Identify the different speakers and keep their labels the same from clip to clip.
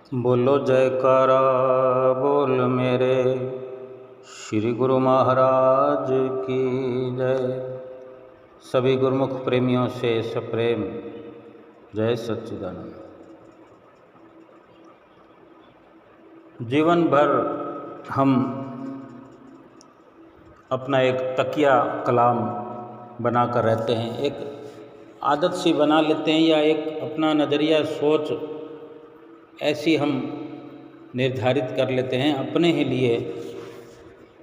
Speaker 1: बोलो जयकारा बोल मेरे श्री गुरु महाराज की जय। सभी गुरुमुख प्रेमियों से सप्रेम जय सच्चिदानंद। जीवन भर हम अपना एक तकिया कलाम बनाकर रहते हैं, एक आदत सी बना लेते हैं या एक अपना नज़रिया सोच ऐसी हम निर्धारित कर लेते हैं अपने ही लिए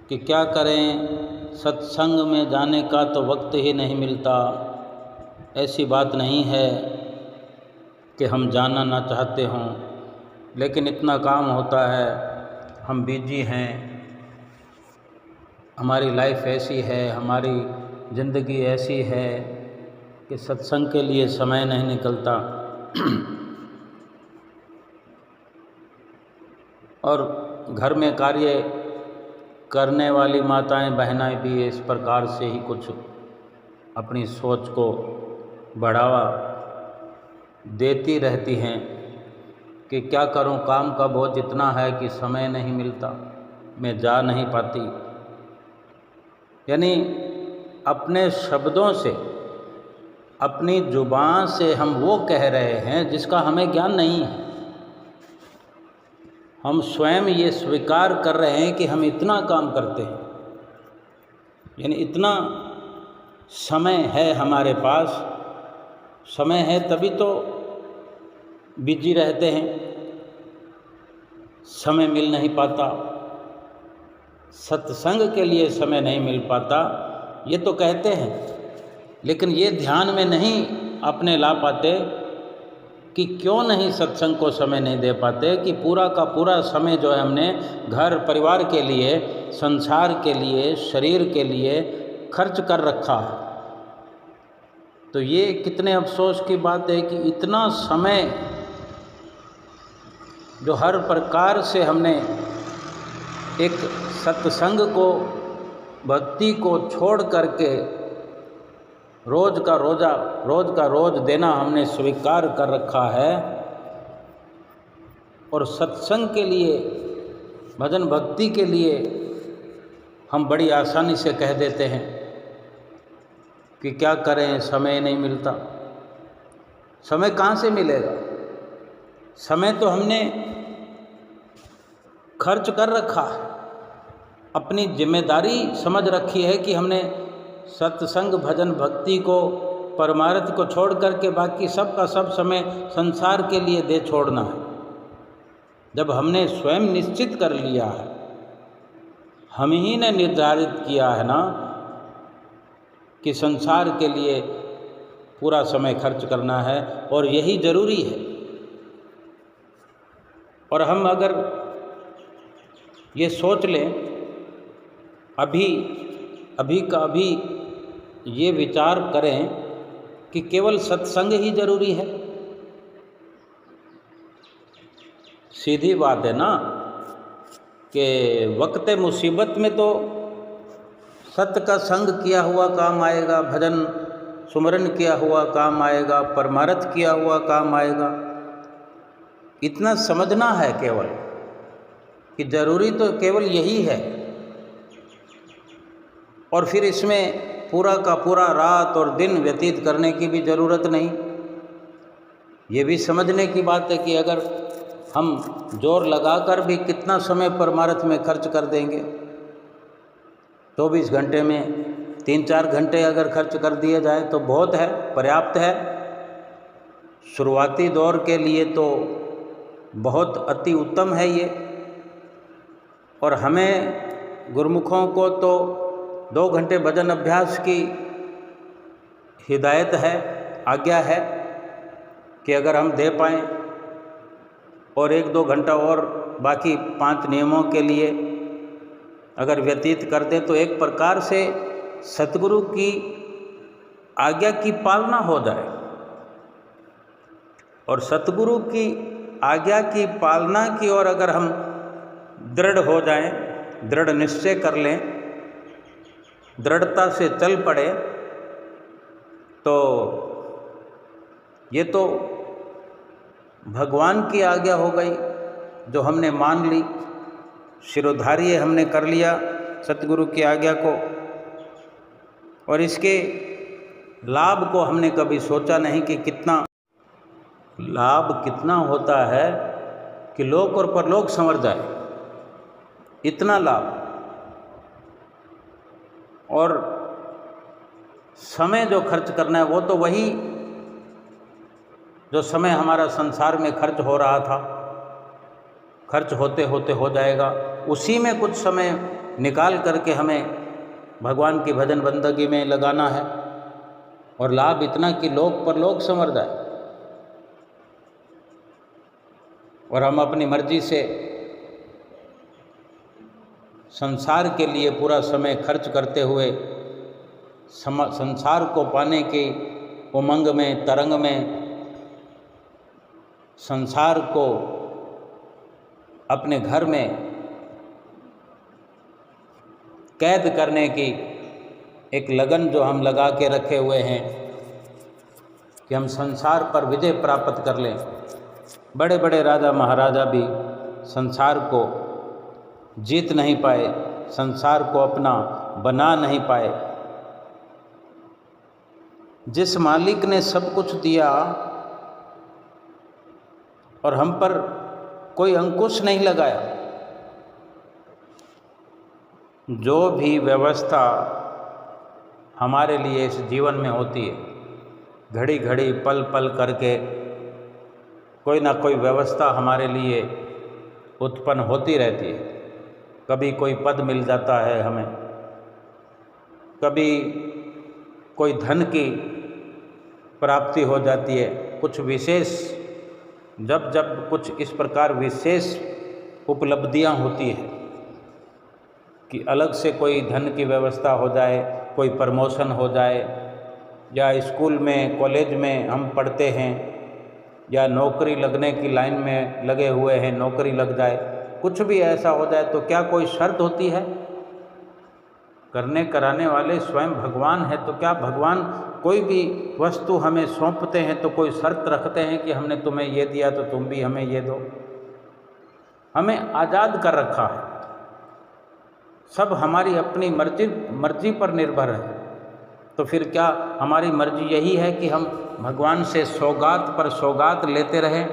Speaker 1: कि क्या करें, सत्संग में जाने का तो वक्त ही नहीं मिलता। ऐसी बात नहीं है कि हम जाना ना चाहते हों, लेकिन इतना काम होता है, हम बिजी हैं, हमारी लाइफ ऐसी है, हमारी ज़िंदगी ऐसी है कि सत्संग के लिए समय नहीं निकलता। और घर में कार्य करने वाली माताएं बहनें भी इस प्रकार से ही कुछ अपनी सोच को बढ़ावा देती रहती हैं कि क्या करूं, काम का बोझ इतना है कि समय नहीं मिलता, मैं जा नहीं पाती। यानी अपने शब्दों से, अपनी जुबान से हम वो कह रहे हैं जिसका हमें ज्ञान नहीं है। हम स्वयं ये स्वीकार कर रहे हैं कि हम इतना काम करते हैं, यानी इतना समय है हमारे पास, समय है तभी तो बिजी रहते हैं, समय मिल नहीं पाता, सत्संग के लिए समय नहीं मिल पाता, ये तो कहते हैं, लेकिन ये ध्यान में नहीं अपने ला पाते कि क्यों नहीं सत्संग को समय नहीं दे पाते, कि पूरा का पूरा समय जो है हमने घर परिवार के लिए, संसार के लिए, शरीर के लिए खर्च कर रखा है। तो ये कितने अफसोस की बात है कि इतना समय जो हर प्रकार से हमने एक सत्संग को, भक्ति को छोड़ करके रोज़ का रोज़ देना हमने स्वीकार कर रखा है, और सत्संग के लिए, भजन भक्ति के लिए हम बड़ी आसानी से कह देते हैं कि क्या करें, समय नहीं मिलता। समय कहाँ से मिलेगा? समय तो हमने खर्च कर रखा है, अपनी जिम्मेदारी समझ रखी है कि हमने सत्संग, भजन भक्ति को, परमार्थ को छोड़ करके बाकी सब का सब समय संसार के लिए दे छोड़ना है। जब हमने स्वयं निश्चित कर लिया है, हम ही ने निर्धारित किया है ना कि संसार के लिए पूरा समय खर्च करना है और यही जरूरी है। और हम अगर ये सोच लें, अभी का अभी ये विचार करें कि केवल सत्संग ही जरूरी है, सीधी बात है ना कि वक्त मुसीबत में तो सत्य का संग किया हुआ काम आएगा, भजन सुमरन किया हुआ काम आएगा, परमार्थ किया हुआ काम आएगा। इतना समझना है केवल कि जरूरी तो केवल यही है, और फिर इसमें पूरा का पूरा रात और दिन व्यतीत करने की भी ज़रूरत नहीं। ये भी समझने की बात है कि अगर हम जोर लगाकर भी कितना समय परमार्थ में खर्च कर देंगे, 24 घंटे में 3-4 घंटे अगर खर्च कर दिए जाए तो बहुत है, पर्याप्त है। शुरुआती दौर के लिए तो बहुत अति उत्तम है ये। और हमें गुरुमुखों को तो 2 घंटे भजन अभ्यास की हिदायत है, आज्ञा है कि अगर हम दे पाएँ, और 1-2 घंटा और बाकी 5 नियमों के लिए अगर व्यतीत कर दें तो एक प्रकार से सतगुरु की आज्ञा की पालना हो जाए। और सतगुरु की आज्ञा की पालना की ओर अगर हम दृढ़ हो जाएं, दृढ़ निश्चय कर लें, दृढ़ता से चल पड़े, तो ये तो भगवान की आज्ञा हो गई, जो हमने मान ली, शिरोधार्य हमने कर लिया सतगुरु की आज्ञा को, और इसके लाभ को हमने कभी सोचा नहीं कि कितना लाभ कितना होता है कि लोक और परलोक संवर जाए, इतना लाभ। और समय जो खर्च करना है वो तो वही जो समय हमारा संसार में खर्च हो रहा था, खर्च होते होते हो जाएगा। उसी में कुछ समय निकाल करके हमें भगवान की भजन बंदगी में लगाना है, और लाभ इतना कि लोक परलोक संवर जाए। और हम अपनी मर्जी से संसार के लिए पूरा समय खर्च करते हुए संसार को पाने की उमंग में, तरंग में, संसार को अपने घर में कैद करने की एक लगन जो हम लगा के रखे हुए हैं कि हम संसार पर विजय प्राप्त कर लें। बड़े बड़े राजा महाराजा भी संसार को जीत नहीं पाए, संसार को अपना बना नहीं पाए। जिस मालिक ने सब कुछ दिया और हम पर कोई अंकुश नहीं लगाया, जो भी व्यवस्था हमारे लिए इस जीवन में होती है, घड़ी घड़ी पल पल करके कोई ना कोई व्यवस्था हमारे लिए उत्पन्न होती रहती है। कभी कोई पद मिल जाता है हमें, कभी कोई धन की प्राप्ति हो जाती है, कुछ विशेष जब जब कुछ इस प्रकार विशेष उपलब्धियां होती है कि अलग से कोई धन की व्यवस्था हो जाए, कोई प्रमोशन हो जाए, या स्कूल में कॉलेज में हम पढ़ते हैं या नौकरी लगने की लाइन में लगे हुए हैं, नौकरी लग जाए, कुछ भी ऐसा हो जाए तो क्या कोई शर्त होती है? करने कराने वाले स्वयं भगवान है, तो क्या भगवान कोई भी वस्तु हमें सौंपते हैं तो कोई शर्त रखते हैं कि हमने तुम्हें ये दिया तो तुम भी हमें ये दो? हमें आज़ाद कर रखा है, सब हमारी अपनी मर्जी पर निर्भर है। तो फिर क्या हमारी मर्जी यही है कि हम भगवान से सौगात पर सौगात लेते रहें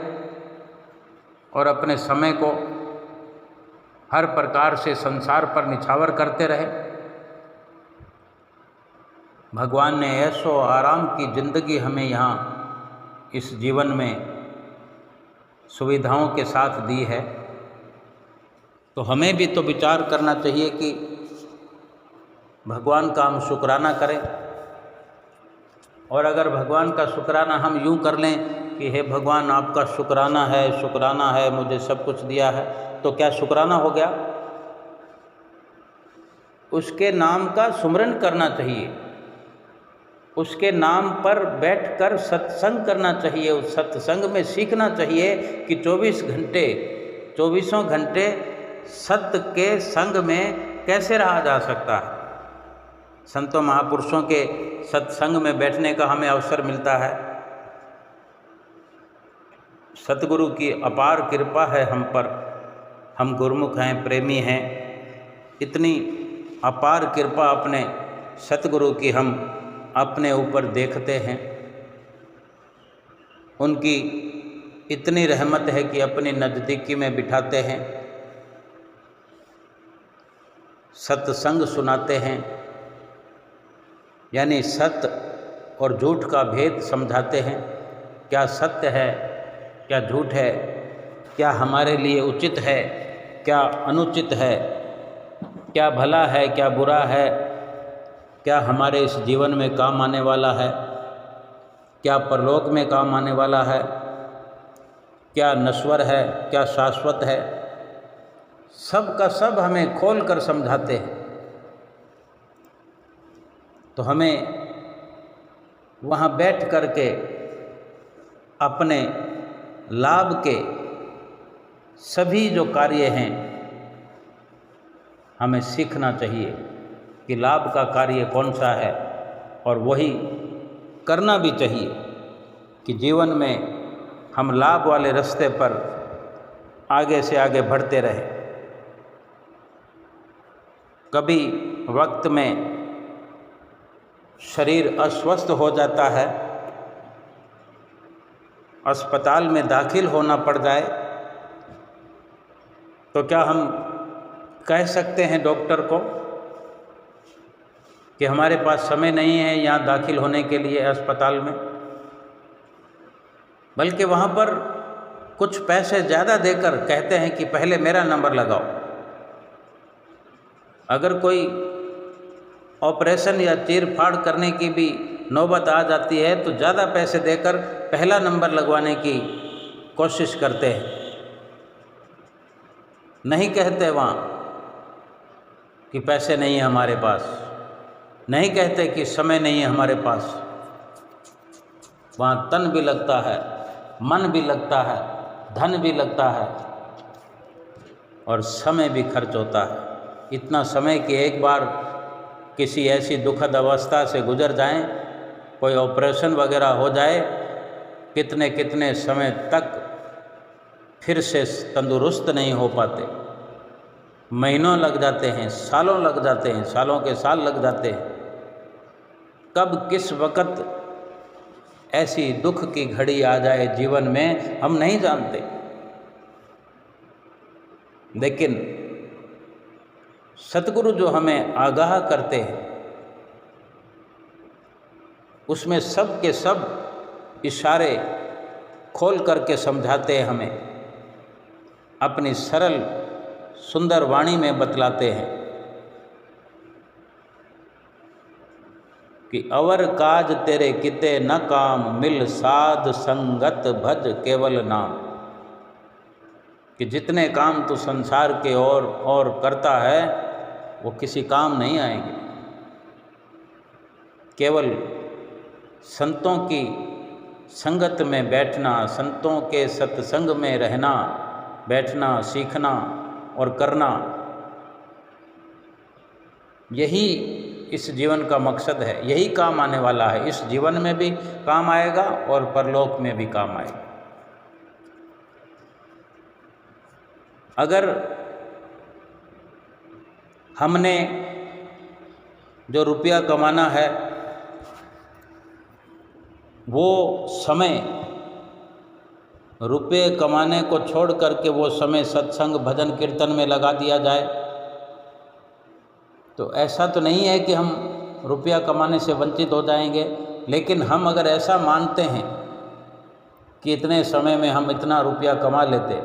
Speaker 1: और अपने समय को हर प्रकार से संसार पर निछावर करते रहें? भगवान ने ऐशो आराम की ज़िंदगी हमें यहाँ इस जीवन में सुविधाओं के साथ दी है, तो हमें भी तो विचार करना चाहिए कि भगवान का हम शुक्राना करें। और अगर भगवान का शुक्राना हम यूँ कर लें कि हे भगवान आपका शुक्राना है, मुझे सब कुछ दिया है, तो क्या शुक्राना हो गया? उसके नाम का सुमरन करना चाहिए, उसके नाम पर बैठकर सत्संग करना चाहिए, उस सत्संग में सीखना चाहिए कि 24 घंटे सत्य के संग में कैसे रहा जा सकता है। संतों महापुरुषों के सत्संग में बैठने का हमें अवसर मिलता है। सतगुरु की अपार कृपा है हम पर, हम गुरुमुख हैं, प्रेमी हैं। इतनी अपार कृपा अपने सतगुरु की हम अपने ऊपर देखते हैं। उनकी इतनी रहमत है कि अपनी नज़दीकी में बिठाते हैं, सत्संग सुनाते हैं, यानी सत्य और झूठ का भेद समझाते हैं। क्या सत्य है, क्या झूठ है, क्या हमारे लिए उचित है, क्या अनुचित है, क्या भला है, क्या बुरा है, क्या हमारे इस जीवन में काम आने वाला है, क्या परलोक में काम आने वाला है, क्या नश्वर है, क्या शाश्वत है, सब का सब हमें खोल कर समझाते हैं। तो हमें वहाँ बैठ कर के अपने लाभ के सभी जो कार्य हैं हमें सीखना चाहिए कि लाभ का कार्य कौन सा है, और वही करना भी चाहिए कि जीवन में हम लाभ वाले रास्ते पर आगे से आगे बढ़ते रहे। कभी वक्त में शरीर अस्वस्थ हो जाता है, अस्पताल में दाखिल होना पड़ जाए, तो क्या हम कह सकते हैं डॉक्टर को कि हमारे पास समय नहीं है यहाँ दाखिल होने के लिए अस्पताल में? बल्कि वहाँ पर कुछ पैसे ज़्यादा देकर कहते हैं कि पहले मेरा नंबर लगाओ। अगर कोई ऑपरेशन या चीर फाड़ करने की भी नौबत आ जाती है तो ज़्यादा पैसे देकर पहला नंबर लगवाने की कोशिश करते हैं। नहीं कहते वहाँ कि पैसे नहीं है हमारे पास, नहीं कहते कि समय नहीं है हमारे पास। वहाँ तन भी लगता है, मन भी लगता है, धन भी लगता है और समय भी खर्च होता है। इतना समय कि एक बार किसी ऐसी दुखद अवस्था से गुजर जाएं, कोई ऑपरेशन वगैरह हो जाए, कितने कितने समय तक फिर से तंदुरुस्त नहीं हो पाते। महीनों लग जाते हैं, सालों लग जाते हैं, सालों के साल लग जाते हैं। कब किस वक़्त ऐसी दुख की घड़ी आ जाए जीवन में हम नहीं जानते। लेकिन सतगुरु जो हमें आगाह करते हैं उसमें सब के सब इशारे खोल करके समझाते हैं, हमें अपनी सरल सुंदर वाणी में बतलाते हैं कि अवर काज तेरे किते न काम, मिल साध संगत भज केवल नाम। कि जितने काम तू संसार के और करता है वो किसी काम नहीं आएंगे। केवल संतों की संगत में बैठना, संतों के सत्संग में रहना, बैठना, सीखना और करना, यही इस जीवन का मकसद है, यही काम आने वाला है। इस जीवन में भी काम आएगा और परलोक में भी काम आएगा। अगर हमने जो रुपया कमाना है वो समय रुपये कमाने को छोड़ करके वो समय सत्संग भजन कीर्तन में लगा दिया जाए, तो ऐसा तो नहीं है कि हम रुपया कमाने से वंचित हो जाएंगे। लेकिन हम अगर ऐसा मानते हैं कि इतने समय में हम इतना रुपया कमा लेते,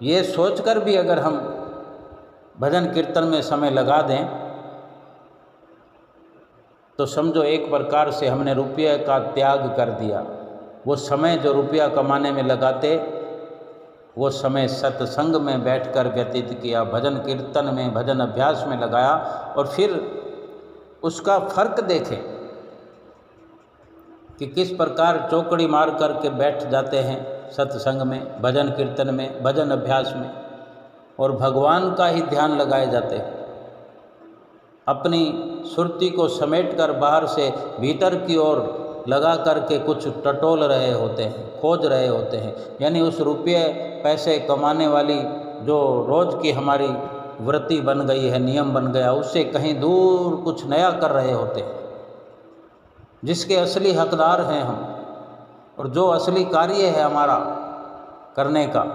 Speaker 1: ये सोचकर भी अगर हम भजन कीर्तन में समय लगा दें तो समझो एक प्रकार से हमने रुपये का त्याग कर दिया। वो समय जो रुपया कमाने में लगाते, वो समय सत्संग में बैठकर व्यतीत किया, भजन कीर्तन में, भजन अभ्यास में लगाया और फिर उसका फर्क देखें कि किस प्रकार चौकड़ी मार करके बैठ जाते हैं सत्संग में, भजन कीर्तन में, भजन अभ्यास में और भगवान का ही ध्यान लगाए जाते हैं। अपनी सुरती को समेटकर बाहर से भीतर की ओर लगा करके कुछ टटोल रहे होते हैं, खोज रहे होते हैं। यानी उस रुपये पैसे कमाने वाली जो रोज़ की हमारी वृत्ति बन गई है, नियम बन गया, उससे कहीं दूर कुछ नया कर रहे होते हैं, जिसके असली हकदार हैं हम और जो असली कार्य है हमारा करने का।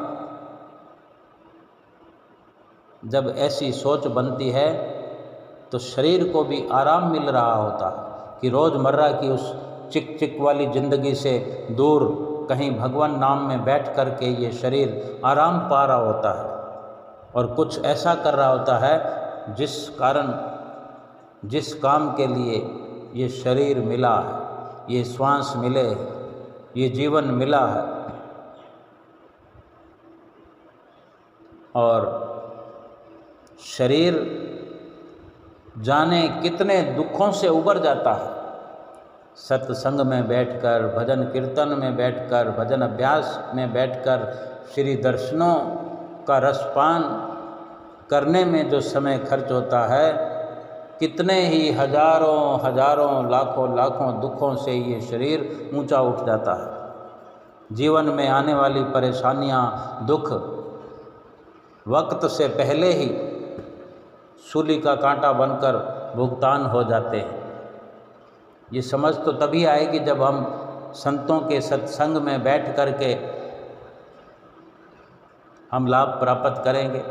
Speaker 1: जब ऐसी सोच बनती है तो शरीर को भी आराम मिल रहा होता है कि रोज़मर्रा की उस चिक चिक वाली ज़िंदगी से दूर कहीं भगवान नाम में बैठ कर के ये शरीर आराम पा रहा होता है और कुछ ऐसा कर रहा होता है जिस कारण, जिस काम के लिए ये शरीर मिला है, ये श्वास मिले, ये जीवन मिला है। और शरीर जाने कितने दुखों से उबर जाता है सत्संग में बैठकर, भजन कीर्तन में बैठकर, भजन अभ्यास में बैठकर, श्री दर्शनों का रसपान करने में जो समय खर्च होता है, कितने ही हजारों हजारों लाखों लाखों दुखों से ये शरीर ऊंचा उठ जाता है। जीवन में आने वाली परेशानियां, दुख वक्त से पहले ही सूली का कांटा बनकर भुगतान हो जाते हैं। ये समझ तो तभी आएगी जब हम संतों के सत्संग में बैठ कर के हम लाभ प्राप्त करेंगे।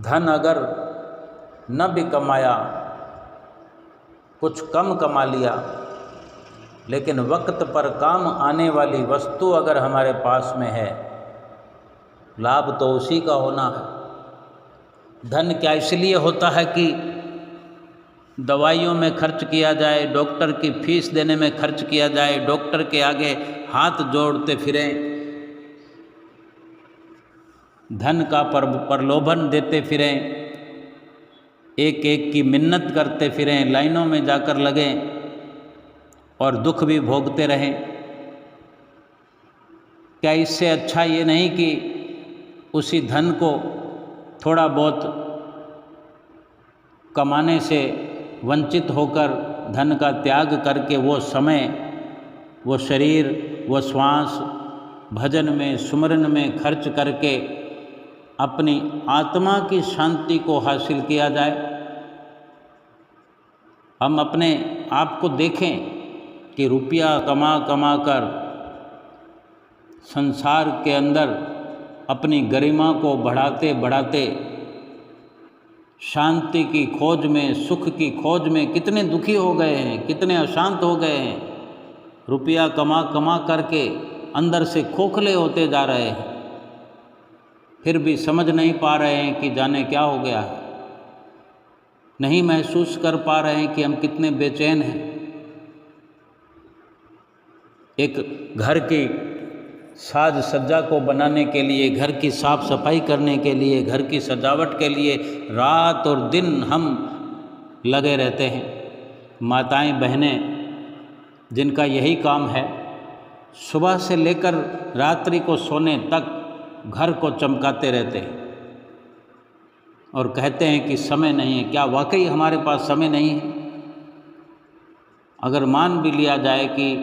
Speaker 1: धन अगर न भी कमाया, कुछ कम कमा लिया, लेकिन वक्त पर काम आने वाली वस्तु अगर हमारे पास में है, लाभ तो उसी का होना है। धन क्या इसलिए होता है कि दवाइयों में खर्च किया जाए, डॉक्टर की फीस देने में खर्च किया जाए, डॉक्टर के आगे हाथ जोड़ते फिरें, धन का प्रलोभन देते फिरें, एक एक की मिन्नत करते फिरें, लाइनों में जाकर लगें और दुख भी भोगते रहें? क्या इससे अच्छा ये नहीं कि उसी धन को थोड़ा बहुत कमाने से वंचित होकर धन का त्याग करके वो समय, वो शरीर, वो श्वास भजन में, सुमरन में खर्च करके अपनी आत्मा की शांति को हासिल किया जाए? हम अपने आप को देखें कि रुपया कमा कमा कर संसार के अंदर अपनी गरिमा को बढ़ाते बढ़ाते शांति की खोज में, सुख की खोज में कितने दुखी हो गए हैं, कितने अशांत हो गए हैं। रुपया कमा कमा करके अंदर से खोखले होते जा रहे हैं, फिर भी समझ नहीं पा रहे हैं कि जाने क्या हो गया है। नहीं महसूस कर पा रहे हैं कि हम कितने बेचैन हैं। एक घर की साज सज्जा को बनाने के लिए, घर की साफ सफाई करने के लिए, घर की सजावट के लिए रात और दिन हम लगे रहते हैं। माताएं बहनें जिनका यही काम है, सुबह से लेकर रात्रि को सोने तक घर को चमकाते रहते हैं और कहते हैं कि समय नहीं है। क्या वाकई हमारे पास समय नहीं है? अगर मान भी लिया जाए कि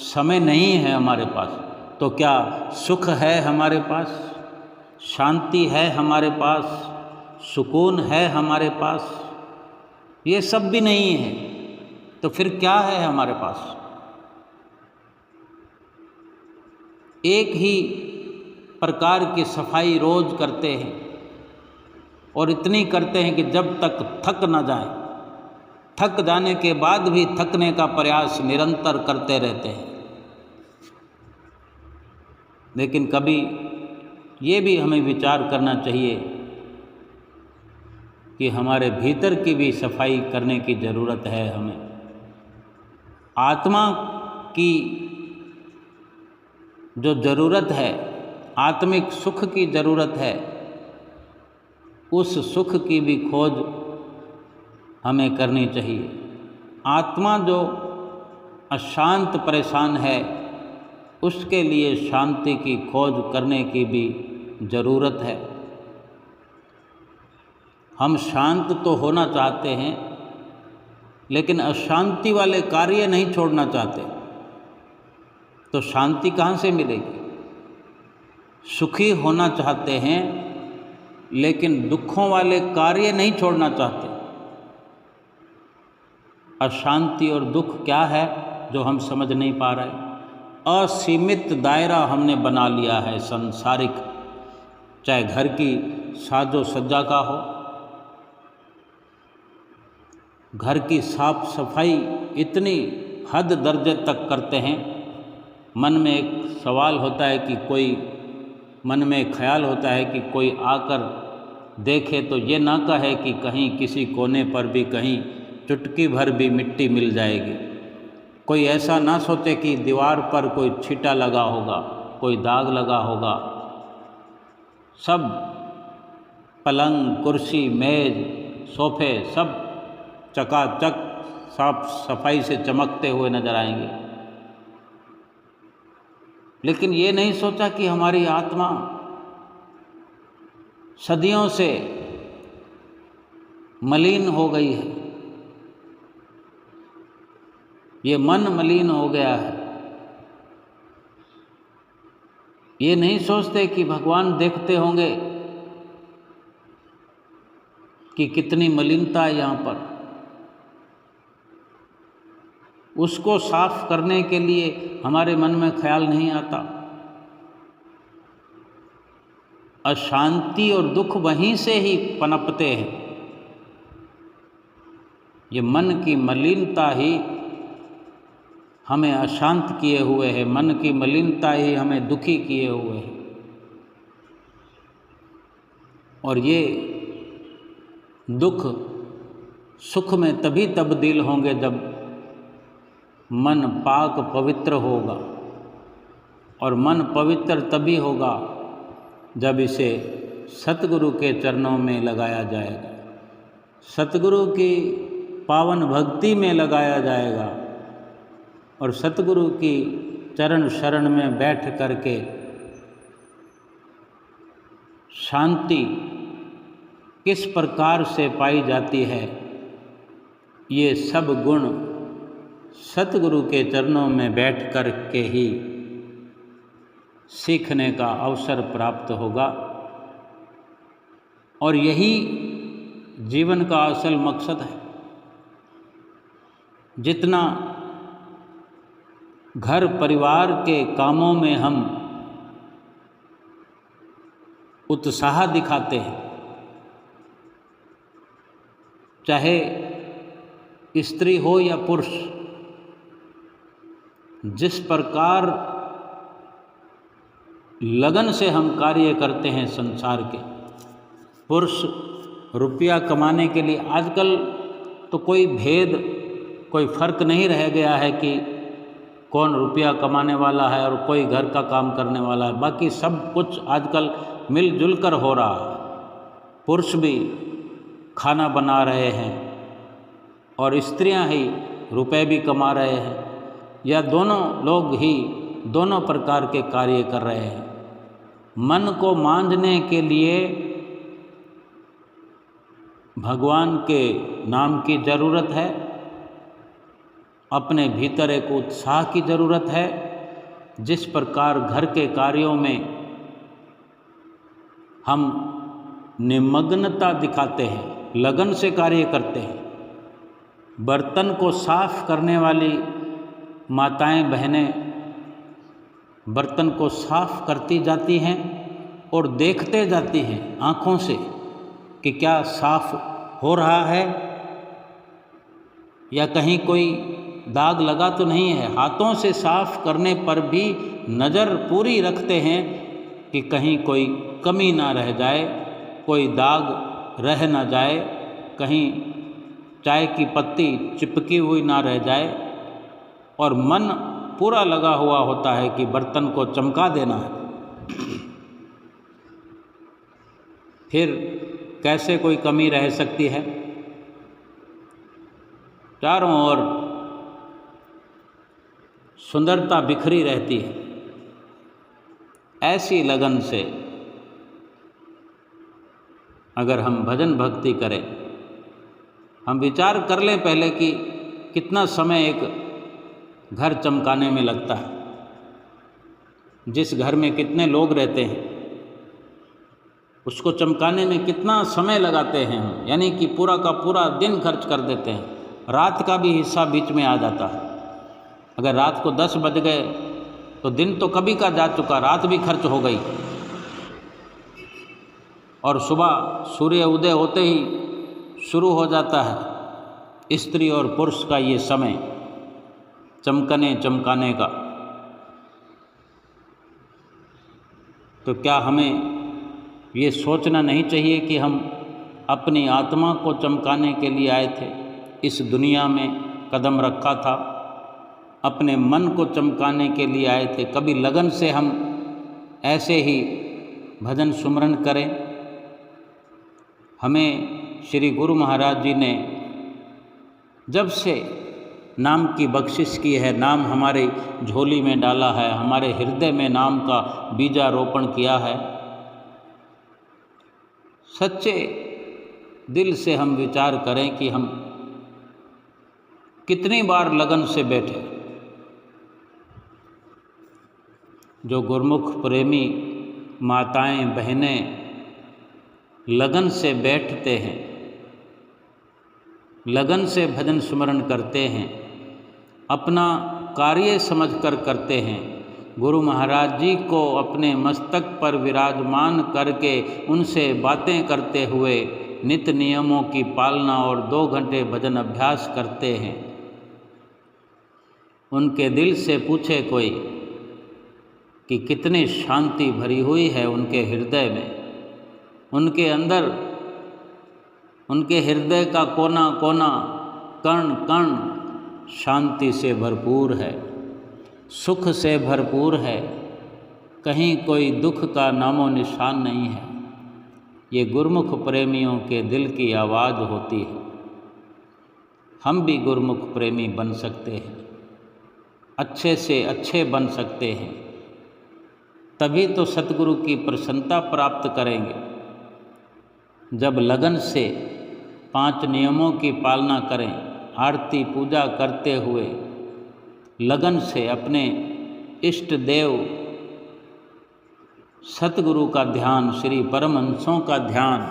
Speaker 1: समय नहीं है हमारे पास, तो क्या सुख है हमारे पास? शांति है हमारे पास? सुकून है हमारे पास? ये सब भी नहीं है, तो फिर क्या है हमारे पास? एक ही प्रकार की सफाई रोज करते हैं और इतनी करते हैं कि जब तक थक न जाए, थक जाने के बाद भी थकने का प्रयास निरंतर करते रहते हैं। लेकिन कभी ये भी हमें विचार करना चाहिए कि हमारे भीतर की भी सफाई करने की ज़रूरत है। हमें आत्मा की जो ज़रूरत है, आत्मिक सुख की ज़रूरत है, उस सुख की भी खोज हमें करनी चाहिए। आत्मा जो अशांत परेशान है, उसके लिए शांति की खोज करने की भी ज़रूरत है। हम शांत तो होना चाहते हैं, लेकिन अशांति वाले कार्य नहीं छोड़ना चाहते, तो शांति कहाँ से मिलेगी? सुखी होना चाहते हैं, लेकिन दुखों वाले कार्य नहीं छोड़ना चाहते। अशांति और दुख क्या है जो हम समझ नहीं पा रहे? असीमित दायरा हमने बना लिया है संसारिक, चाहे घर की साजो सज्जा का हो, घर की साफ सफाई इतनी हद दर्जे तक करते हैं। मन में एक सवाल होता है कि कोई, मन में ख्याल होता है कि कोई आकर देखे तो ये ना कहे कि कहीं किसी कोने पर भी कहीं चुटकी भर भी मिट्टी मिल जाएगी। कोई ऐसा ना सोचे कि दीवार पर कोई छींटा लगा होगा, कोई दाग लगा होगा। सब पलंग, कुर्सी, मेज, सोफे सब चकाचक साफ सफाई से चमकते हुए नजर आएंगे। लेकिन ये नहीं सोचा कि हमारी आत्मा सदियों से मलिन हो गई है, ये मन मलिन हो गया है। ये नहीं सोचते कि भगवान देखते होंगे कि कितनी मलिनता है यहाँ पर। उसको साफ करने के लिए हमारे मन में ख्याल नहीं आता। अशांति और दुख वहीं से ही पनपते हैं। ये मन की मलिनता ही हमें अशांत किए हुए है, मन की मलिनता ही हमें दुखी किए हुए है। और ये दुख सुख में तभी तब्दील होंगे जब मन पाक पवित्र होगा, और मन पवित्र तभी होगा जब इसे सतगुरु के चरणों में लगाया जाएगा, सतगुरु की पावन भक्ति में लगाया जाएगा, और सतगुरु की चरण शरण में बैठ करके शांति किस प्रकार से पाई जाती है, ये सब गुण सतगुरु के चरणों में बैठ कर के ही सीखने का अवसर प्राप्त होगा। और यही जीवन का असल मकसद है। जितना घर परिवार के कामों में हम उत्साह दिखाते हैं, चाहे स्त्री हो या पुरुष, जिस प्रकार लगन से हम कार्य करते हैं संसार के, पुरुष रुपया कमाने के लिए, आजकल तो कोई भेद, कोई फर्क नहीं रह गया है कि कौन रुपया कमाने वाला है और कोई घर का काम करने वाला है। बाकी सब कुछ आजकल मिलजुल कर हो रहा है। पुरुष भी खाना बना रहे हैं और स्त्रियां ही रुपए भी कमा रहे हैं, या दोनों लोग ही दोनों प्रकार के कार्य कर रहे हैं। मन को मांझने के लिए भगवान के नाम की ज़रूरत है, अपने भीतर एक उत्साह की ज़रूरत है। जिस प्रकार घर के कार्यों में हम निमग्नता दिखाते हैं, लगन से कार्य करते हैं, बर्तन को साफ करने वाली माताएं बहनें बर्तन को साफ करती जाती हैं और देखते जाती हैं आँखों से कि क्या साफ हो रहा है या कहीं कोई दाग लगा तो नहीं है। हाथों से साफ करने पर भी नज़र पूरी रखते हैं कि कहीं कोई कमी ना रह जाए, कोई दाग रह ना जाए, कहीं चाय की पत्ती चिपकी हुई ना रह जाए। और मन पूरा लगा हुआ होता है कि बर्तन को चमका देना है। फिर कैसे कोई कमी रह सकती है? चारों ओर सुंदरता बिखरी रहती है। ऐसी लगन से अगर हम भजन भक्ति करें, हम विचार कर लें पहले कि कितना समय एक घर चमकाने में लगता है। जिस घर में कितने लोग रहते हैं उसको चमकाने में कितना समय लगाते हैं हम, यानी कि पूरा का पूरा दिन खर्च कर देते हैं। रात का भी हिस्सा बीच में आ जाता है। अगर रात को 10 बज गए तो दिन तो कभी का जा चुका, रात भी खर्च हो गई। और सुबह सूर्य उदय होते ही शुरू हो जाता है स्त्री और पुरुष का ये समय चमकने चमकाने का। तो क्या हमें ये सोचना नहीं चाहिए कि हम अपनी आत्मा को चमकाने के लिए आए थे, इस दुनिया में कदम रखा था, अपने मन को चमकाने के लिए आए थे। कभी लगन से हम ऐसे ही भजन सुमरन करें। हमें श्री गुरु महाराज जी ने जब से नाम की बख्शिश की है, नाम हमारे झोली में डाला है, हमारे हृदय में नाम का बीजारोपण किया है, सच्चे दिल से हम विचार करें कि हम कितनी बार लगन से बैठे। जो गुरुमुख प्रेमी माताएं बहनें लगन से बैठते हैं, लगन से भजन स्मरण करते हैं, अपना कार्य समझकर करते हैं, गुरु महाराज जी को अपने मस्तक पर विराजमान करके उनसे बातें करते हुए नित्य नियमों की पालना और 2 घंटे भजन अभ्यास करते हैं, उनके दिल से पूछे कोई कि कितनी शांति भरी हुई है उनके हृदय में, उनके अंदर, उनके हृदय का कोना कोना, कण कण शांति से भरपूर है, सुख से भरपूर है, कहीं कोई दुख का नामो निशान नहीं है। ये गुरुमुख प्रेमियों के दिल की आवाज़ होती है। हम भी गुरुमुख प्रेमी बन सकते हैं, अच्छे से अच्छे बन सकते हैं, तभी तो सतगुरु की प्रसन्नता प्राप्त करेंगे। जब लगन से 5 नियमों की पालना करें, आरती पूजा करते हुए लगन से अपने इष्ट देव सतगुरु का ध्यान, श्री परमहंसों का ध्यान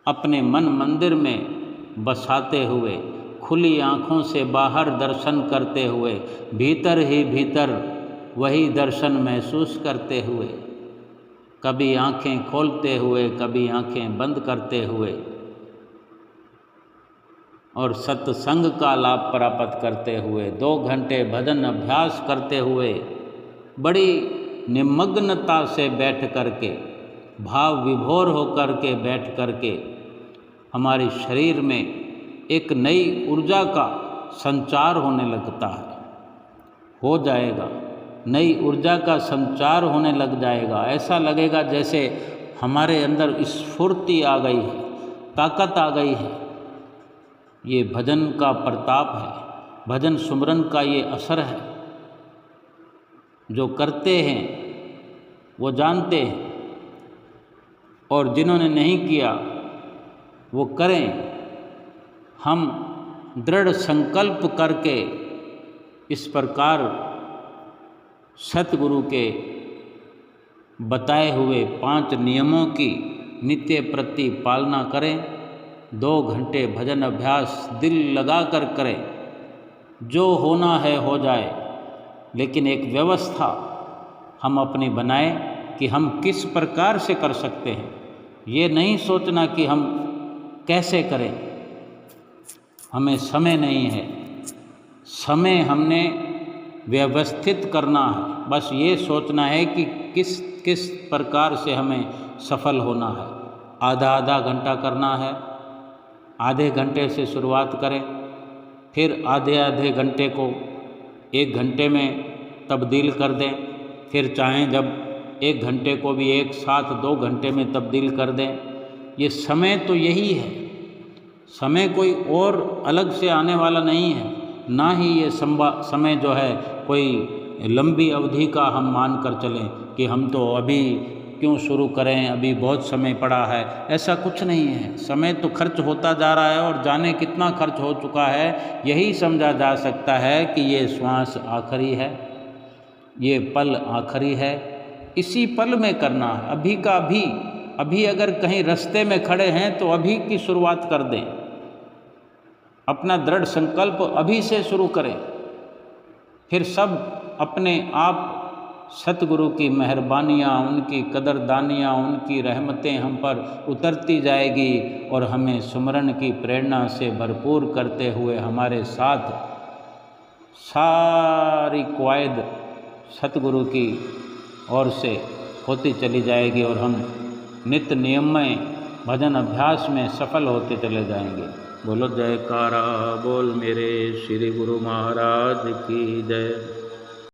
Speaker 1: अपने मन मंदिर में बसाते हुए, खुली आँखों से बाहर दर्शन करते हुए, भीतर ही भीतर वही दर्शन महसूस करते हुए, कभी आँखें खोलते हुए, कभी आँखें बंद करते हुए, और सत्संग का लाभ प्राप्त करते हुए 2 घंटे भजन अभ्यास करते हुए बड़ी निमग्नता से बैठ करके, भाव विभोर होकर के बैठ करके हमारे शरीर में एक नई ऊर्जा का संचार होने लगता है, हो जाएगा, नई ऊर्जा का संचार होने लग जाएगा। ऐसा लगेगा जैसे हमारे अंदर स्फूर्ति आ गई है, ताकत आ गई है। ये भजन का प्रताप है, भजन सुमरन का ये असर है। जो करते हैं वो जानते हैं, और जिन्होंने नहीं किया वो करें। हम दृढ़ संकल्प करके इस प्रकार सतगुरु के बताए हुए 5 नियमों की नित्य प्रति पालना करें। 2 घंटे भजन अभ्यास दिल लगा कर करें, जो होना है हो जाए, लेकिन एक व्यवस्था हम अपनी बनाएं कि हम किस प्रकार से कर सकते हैं। ये नहीं सोचना कि हम कैसे करें, हमें समय नहीं है, समय हमने व्यवस्थित करना है। बस ये सोचना है कि किस किस प्रकार से हमें सफल होना है। आधा घंटा करना है, आधे घंटे से शुरुआत करें, फिर आधे घंटे को 1 घंटे में तब्दील कर दें, फिर चाहें जब 1 घंटे को भी एक साथ 2 घंटे में तब्दील कर दें। ये समय तो यही है, समय कोई और अलग से आने वाला नहीं है, ना ही ये समय जो है कोई लंबी अवधि का हम मान कर चलें कि हम तो अभी क्यों शुरू करें, अभी बहुत समय पड़ा है। ऐसा कुछ नहीं है। समय तो खर्च होता जा रहा है, और जाने कितना खर्च हो चुका है यही समझा जा सकता है कि ये श्वास आखिरी है, ये पल आखिरी है। इसी पल में करना है, अभी का अभी। अभी अगर कहीं रास्ते में खड़े हैं तो अभी की शुरुआत कर दें, अपना दृढ़ संकल्प अभी से शुरू करें, फिर सब अपने आप सतगुरु की मेहरबानियाँ, उनकी कदरदानियाँ, उनकी रहमतें हम पर उतरती जाएगी, और हमें सुमरन की प्रेरणा से भरपूर करते हुए हमारे साथ सारी क्वायद सतगुरु की ओर से होती चली जाएगी, और हम नित्य नियममय भजन अभ्यास में सफल होते चले जाएंगे। बोलो जयकारा बोल मेरे श्री गुरु महाराज की जय।